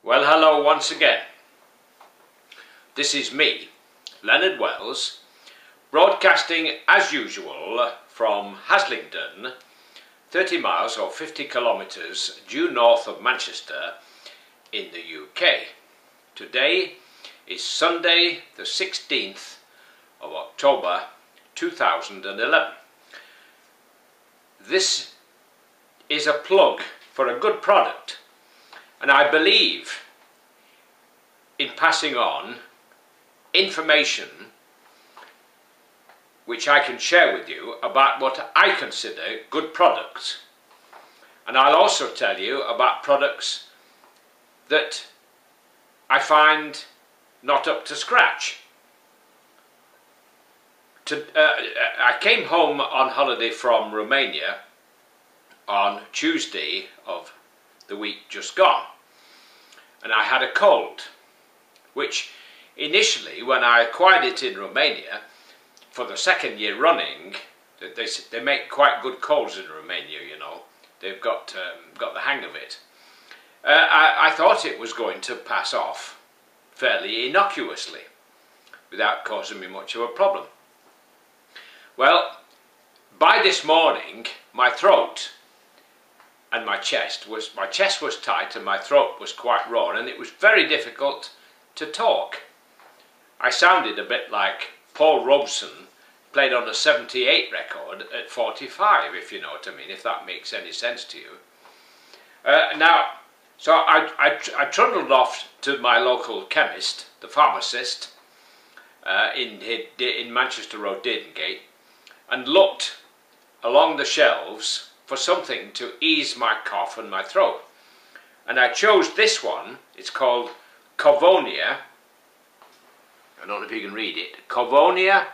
Well, hello once again. This is me, Leonard Wells, broadcasting as usual from HASLINGDEN, 30 miles or 50 kilometres due north of Manchester in the UK. Today is Sunday the 16th of October 2011. This is a plug for a good product, and I believe in passing on information which I can share with you about what I consider good products. And I'll also tell you about products that I find not up to scratch. I came home on holiday from Romania on Tuesday of the week just gone, and I had a cold, which initially, when I acquired it in Romania for the second year running, they make quite good colds in Romania, you know. They've got the hang of it. I thought it was going to pass off fairly innocuously without causing me much of a problem. Well, by this morning, my throat and my chest was tight and my throat was quite raw, and it was very difficult to talk. I sounded a bit like Paul Robeson played on a 78 record at 45, if you know what I mean, if that makes any sense to you. So I trundled off to my local chemist, the pharmacist, in Manchester Road, Dedengate, and looked along the shelves for something to ease my cough and my throat. And I chose this one. It's called Covonia. I don't know if you can read it. Covonia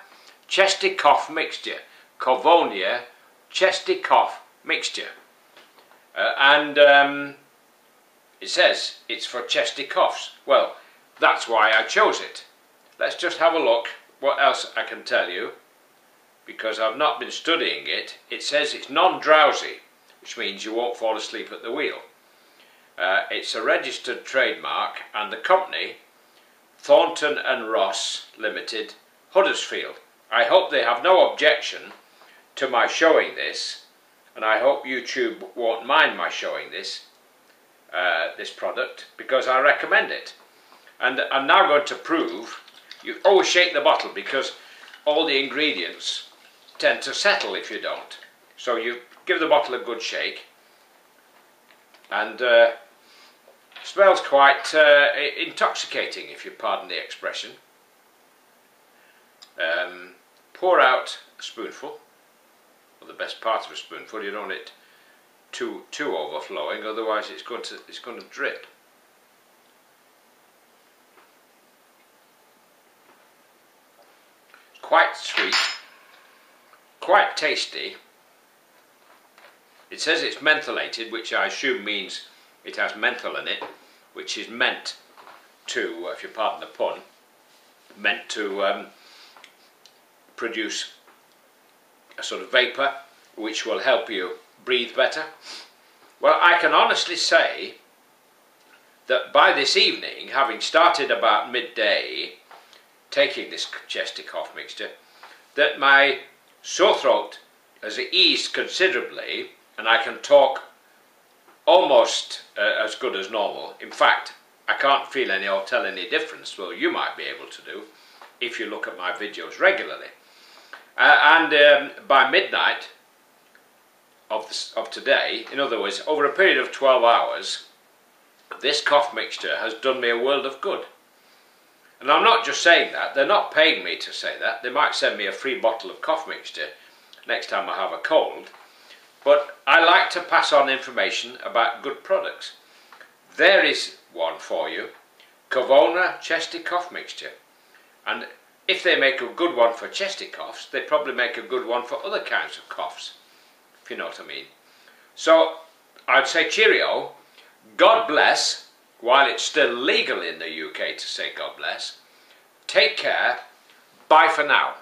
Chesty Cough Mixture. Covonia Chesty Cough Mixture. It says it's for chesty coughs. Well, that's why I chose it. Let's just have a look what else I can tell you, because I've not been studying it. It says it's non-drowsy, which means you won't fall asleep at the wheel. It's a registered trademark, and the company, Thornton and Ross Limited, Huddersfield. I hope they have no objection to my showing this, and I hope YouTube won't mind my showing this product, because I recommend it. And I'm now going to prove. You always shake the bottle, because all the ingredients tend to settle if you don't. So you give the bottle a good shake, and smells quite intoxicating, if you pardon the expression. Pour out a spoonful, or the best part of a spoonful. You don't want it too overflowing, otherwise it's going to drip. It's quite sweet, quite tasty. It says it's mentholated, which I assume means it has menthol in it, which is meant to, if you pardon the pun, meant to produce a sort of vapour which will help you breathe better. Well, I can honestly say that by this evening, having started about midday taking this chesty cough mixture, that my sore throat has eased considerably, and I can talk almost as good as normal. In fact, I can't feel any or tell any difference. Well, you might be able to do if you look at my videos regularly. By midnight of today, in other words, over a period of 12 hours, this cough mixture has done me a world of good. And I'm not just saying that. They're not paying me to say that. They might send me a free bottle of cough mixture next time I have a cold. But I like to pass on information about good products. There is one for you, Covonia Chesty Cough Mixture. And if they make a good one for chesty coughs, they probably make a good one for other kinds of coughs, if you know what I mean. So I'd say cheerio, God bless, while it's still legal in the UK to say God bless. Take care, bye for now.